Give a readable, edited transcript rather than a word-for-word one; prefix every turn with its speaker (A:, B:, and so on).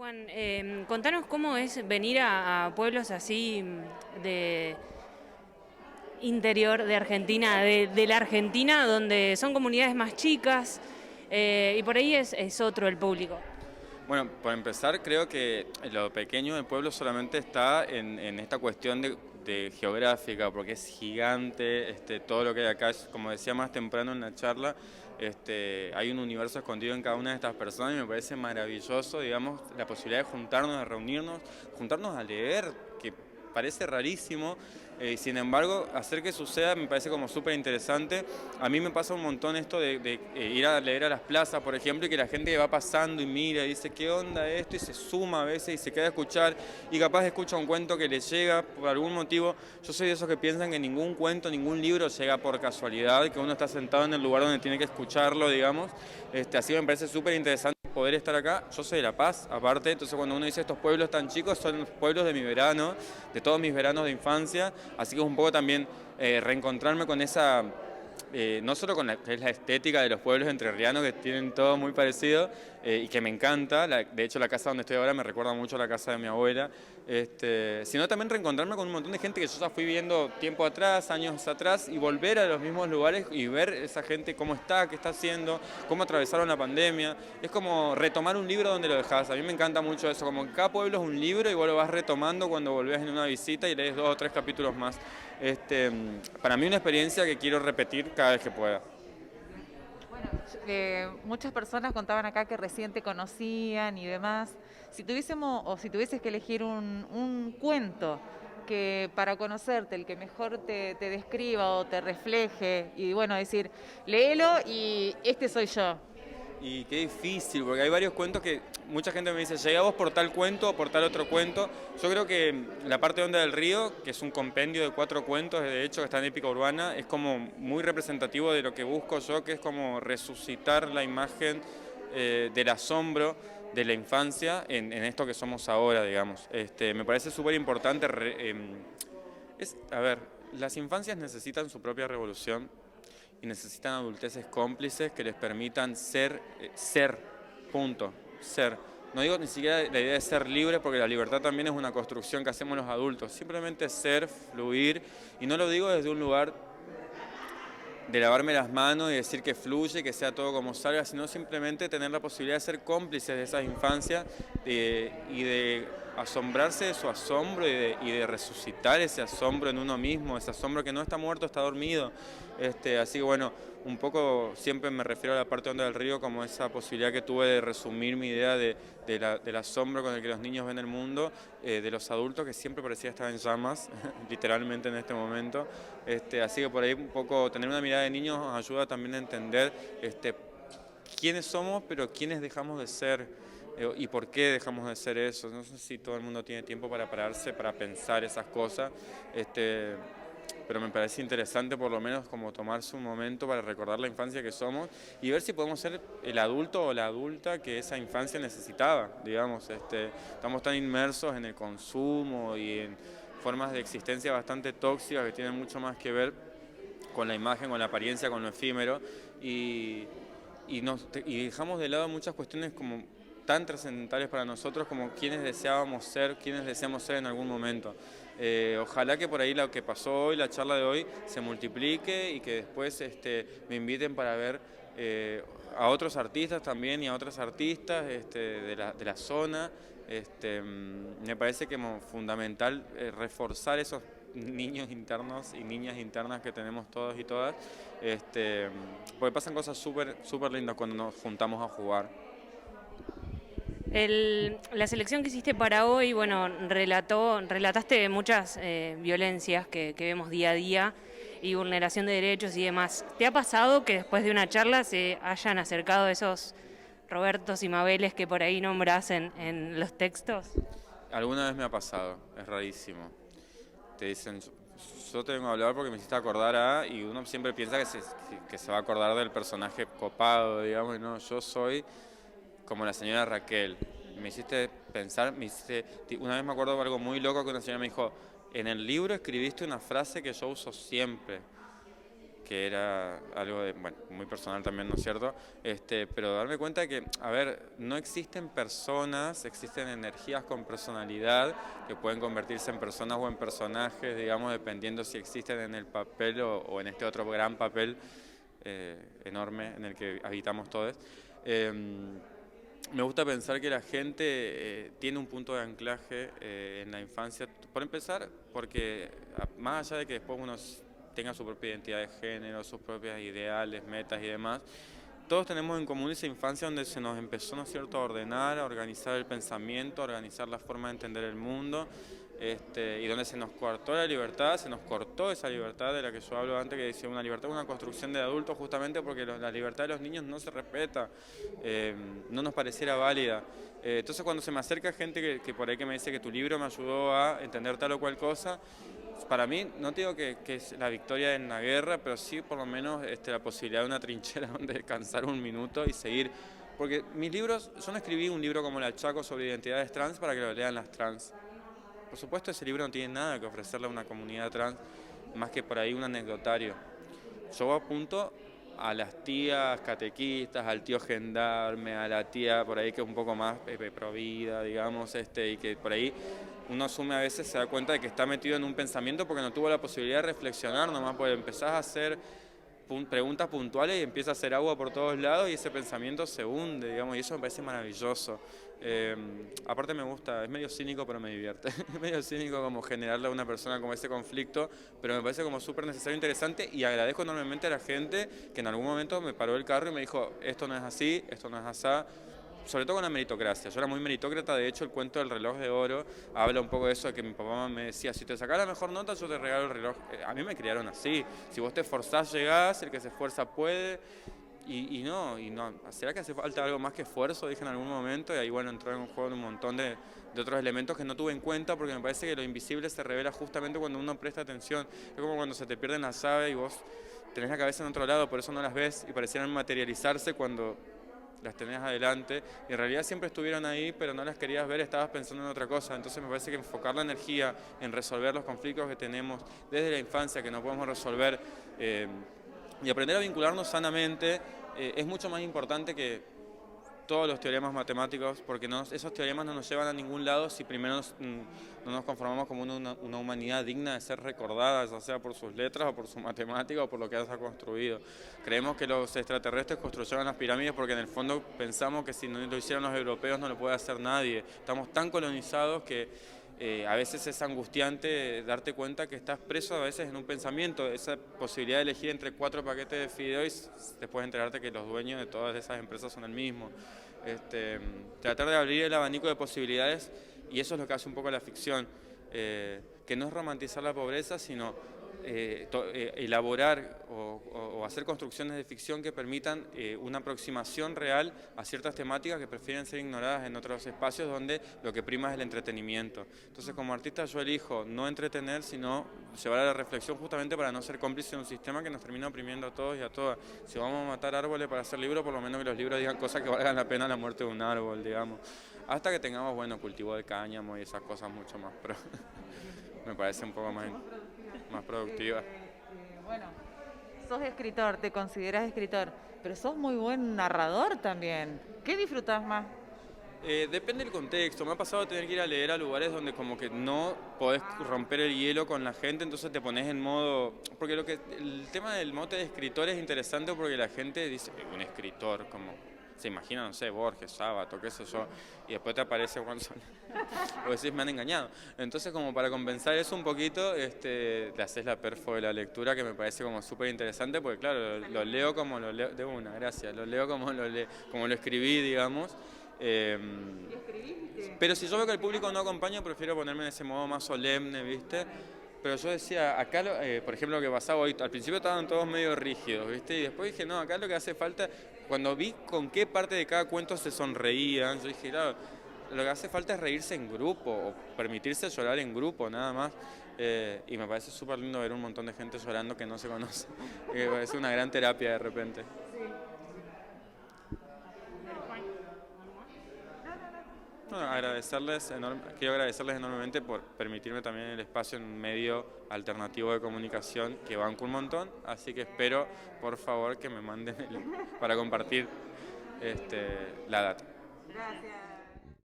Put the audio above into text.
A: Juan, contanos cómo es venir a pueblos así de interior de Argentina, de la Argentina, donde son comunidades más chicas y por ahí es otro el público.
B: Bueno, por empezar, creo que lo pequeño del pueblo solamente está en esta cuestión de geográfica, porque es gigante, todo lo que hay acá, como decía más temprano en la charla, hay un universo escondido en cada una de estas personas y me parece maravilloso, digamos, la posibilidad de juntarnos, de reunirnos, juntarnos a leer, que parece rarísimo, sin embargo, hacer que suceda me parece como súper interesante. A mí me pasa un montón esto de ir a leer a las plazas, por ejemplo, y que la gente va pasando y mira y dice, ¿qué onda esto? Y se suma a veces y se queda a escuchar y capaz escucha un cuento que le llega por algún motivo. Yo soy de esos que piensan que ningún cuento, ningún libro llega por casualidad, que uno está sentado en el lugar donde tiene que escucharlo, digamos. Así me parece súper interesante poder estar acá. Yo soy de La Paz, aparte, entonces cuando uno dice estos pueblos tan chicos, son los pueblos de mi verano, de todos mis veranos de infancia, así que es un poco también reencontrarme con esa, no solo con que es la estética de los pueblos entrerrianos que tienen todo muy parecido y que me encanta, de hecho la casa donde estoy ahora me recuerda mucho a la casa de mi abuela, sino también reencontrarme con un montón de gente que yo ya fui viendo tiempo atrás, años atrás, y volver a los mismos lugares y ver esa gente cómo está, qué está haciendo, cómo atravesaron la pandemia. Es como retomar un libro donde lo dejás. A mí me encanta mucho eso, como que cada pueblo es un libro y vos lo vas retomando cuando volvés en una visita y lees 2 o 3 capítulos más. Para mí una experiencia que quiero repetir cada vez que pueda.
C: Bueno, muchas personas contaban acá que recién te conocían y demás. Si tuviésemos, o si tuvieses que elegir un cuento que para conocerte, el que mejor te describa o te refleje, y bueno, decir, léelo y este soy yo.
B: Y qué difícil, porque hay varios cuentos que mucha gente me dice, llegamos por tal cuento o por tal otro cuento. Yo creo que La parte honda del río, que es un compendio de 4 cuentos, de hecho, que está en Épica Urbana, es como muy representativo de lo que busco yo, que es como resucitar la imagen del asombro de la infancia en esto que somos ahora, digamos. Me parece súper importante. A ver, las infancias necesitan su propia revolución y necesitan adulteces cómplices que les permitan ser, punto, ser. No digo ni siquiera la idea de ser libre, porque la libertad también es una construcción que hacemos los adultos. Simplemente ser, fluir, y no lo digo desde un lugar de lavarme las manos y decir que fluye, que sea todo como salga, sino simplemente tener la posibilidad de ser cómplices de esas infancias y de asombrarse de su asombro y de resucitar ese asombro en uno mismo, ese asombro que no está muerto, está dormido. Así que bueno, un poco siempre me refiero a La parte honda del río como esa posibilidad que tuve de resumir mi idea del asombro con el que los niños ven el mundo, de los adultos que siempre parecía estar en llamas, literalmente en este momento. Así que por ahí un poco tener una mirada de niños nos ayuda también a entender quiénes somos, pero quiénes dejamos de ser y por qué dejamos de ser eso. No sé si todo el mundo tiene tiempo para pararse, para pensar esas cosas, pero me parece interesante por lo menos como tomarse un momento para recordar la infancia que somos y ver si podemos ser el adulto o la adulta que esa infancia necesitaba, digamos. Estamos tan inmersos en el consumo y en formas de existencia bastante tóxicas que tienen mucho más que ver con la imagen, con la apariencia, con lo efímero y, y dejamos de lado muchas cuestiones como tan trascendentales para nosotros como quienes deseábamos ser, quienes deseamos ser en algún momento. Ojalá que por ahí lo que pasó hoy, la charla de hoy, se multiplique y que después me inviten para ver a otros artistas también y a otras artistas de la zona. Me parece que es fundamental reforzar esos niños internos y niñas internas que tenemos todos y todas, porque pasan cosas súper súper lindas cuando nos juntamos a jugar.
A: La selección que hiciste para hoy, bueno, relataste muchas violencias que vemos día a día y vulneración de derechos y demás. ¿Te ha pasado que después de una charla se hayan acercado esos Robertos y Mabeles que por ahí nombras en los textos?
B: Alguna vez me ha pasado, es rarísimo. Te dicen, yo te vengo a hablar porque me hiciste acordar y uno siempre piensa que se va a acordar del personaje copado, digamos, y no, yo soy como la señora Raquel. Me hiciste pensar, una vez me acuerdo de algo muy loco que una señora me dijo, en el libro escribiste una frase que yo uso siempre, que era algo de, bueno, muy personal también, ¿no es cierto? Pero darme cuenta que, a ver, no existen personas, existen energías con personalidad que pueden convertirse en personas o en personajes, digamos, dependiendo si existen en el papel o en este otro gran papel enorme en el que habitamos todos. Me gusta pensar que la gente tiene un punto de anclaje en la infancia, por empezar, porque más allá de que después uno tenga su propia identidad de género, sus propios ideales, metas y demás, todos tenemos en común esa infancia donde se nos empezó, ¿no es cierto?, a ordenar, a organizar el pensamiento, a organizar la forma de entender el mundo, y donde se nos cortó la libertad, se nos cortó esa libertad de la que yo hablo antes, que decía una libertad es una construcción de adultos, justamente porque la libertad de los niños no se respeta, no nos pareciera válida. Entonces cuando se me acerca gente que por ahí que me dice que tu libro me ayudó a entender tal o cual cosa, para mí, no te digo que es la victoria en la guerra, pero sí por lo menos la posibilidad de una trinchera donde descansar un minuto y seguir. Porque mis libros, yo no escribí un libro como El Chaco sobre identidades trans para que lo lean las trans. Por supuesto, ese libro no tiene nada que ofrecerle a una comunidad trans, más que por ahí un anecdotario. Yo apunto a las tías catequistas, al tío gendarme, a la tía por ahí que es un poco más provida, digamos, y que por ahí uno asume a veces, se da cuenta de que está metido en un pensamiento porque no tuvo la posibilidad de reflexionar nomás, porque empezás a hacer preguntas puntuales y empieza a hacer agua por todos lados y ese pensamiento se hunde, digamos, y eso me parece maravilloso. Aparte me gusta, es medio cínico pero me divierte, es medio cínico como generarle a una persona como ese conflicto, pero me parece como súper necesario e interesante y agradezco enormemente a la gente que en algún momento me paró el carro y me dijo, esto no es así, esto no es asá. Sobre todo con la meritocracia, yo era muy meritócrata, de hecho el cuento del reloj de oro habla un poco de eso, de que mi papá me decía, si te sacás la mejor nota yo te regalo el reloj. A mí me criaron así, si vos te esforzás llegás, el que se esfuerza puede, y no, ¿será que hace falta algo más que esfuerzo? Dije en algún momento, y ahí bueno, entró en juego un montón de otros elementos que no tuve en cuenta, porque me parece que lo invisible se revela justamente cuando uno presta atención, es como cuando se te pierden las aves y vos tenés la cabeza en otro lado, por eso no las ves y parecieran materializarse cuando las tenés adelante, y en realidad siempre estuvieron ahí, pero no las querías ver, estabas pensando en otra cosa. Entonces me parece que enfocar la energía en resolver los conflictos que tenemos desde la infancia, que no podemos resolver, y aprender a vincularnos sanamente, es mucho más importante que todos los teoremas matemáticos, porque esos teoremas no nos llevan a ningún lado si primero no nos conformamos como una humanidad digna de ser recordada, ya sea por sus letras o por su matemática o por lo que haya construido. Creemos que los extraterrestres construyeron las pirámides porque en el fondo pensamos que si no lo hicieron los europeos no lo puede hacer nadie. Estamos tan colonizados que a veces es angustiante darte cuenta que estás preso a veces en un pensamiento, esa posibilidad de elegir entre 4 paquetes de fideos y después enterarte que los dueños de todas esas empresas son el mismo. Tratar de abrir el abanico de posibilidades, y eso es lo que hace un poco la ficción, que no es romantizar la pobreza, sino elaborar o hacer construcciones de ficción que permitan una aproximación real a ciertas temáticas que prefieren ser ignoradas en otros espacios donde lo que prima es el entretenimiento. Entonces, como artista yo elijo no entretener, sino llevar a la reflexión, justamente para no ser cómplice de un sistema que nos termina oprimiendo a todos y a todas. Si vamos a matar árboles para hacer libros, por lo menos que los libros digan cosas que valgan la pena la muerte de un árbol, digamos. Hasta que tengamos, bueno, cultivo de cáñamo y esas cosas mucho más, pero me parece un poco más productiva.
C: Bueno, sos escritor, te consideras escritor, pero sos muy buen narrador también. ¿Qué disfrutás más?
B: Depende del contexto. Me ha pasado tener que ir a leer a lugares donde como que no podés romper el hielo con la gente, entonces te pones en modo... Porque el tema del mote de escritor es interesante porque la gente dice, un escritor, como... Se imagina, no sé, Borges, Sábato, qué sé yo, y después te aparece Juan Solís. O decís, me han engañado. Entonces, como para compensar eso un poquito, te haces la perfo de la lectura, que me parece como súper interesante, porque claro, lo leo como lo leo, de una, gracias, lo leo como lo escribí, digamos. Pero si yo veo que el público no acompaña, prefiero ponerme en ese modo más solemne, ¿viste? Pero yo decía, acá, por ejemplo, lo que pasaba hoy, al principio estaban todos medio rígidos, ¿viste? Y después dije, no, acá lo que hace falta, cuando vi con qué parte de cada cuento se sonreían, yo dije, claro, lo que hace falta es reírse en grupo, o permitirse llorar en grupo, nada más. Y me parece súper lindo ver un montón de gente llorando que no se conoce. Me parece una gran terapia de repente. Bueno, quiero agradecerles enormemente por permitirme también el espacio en un medio alternativo de comunicación que banco un montón, así que espero, por favor, que me manden para compartir la data.
C: Gracias.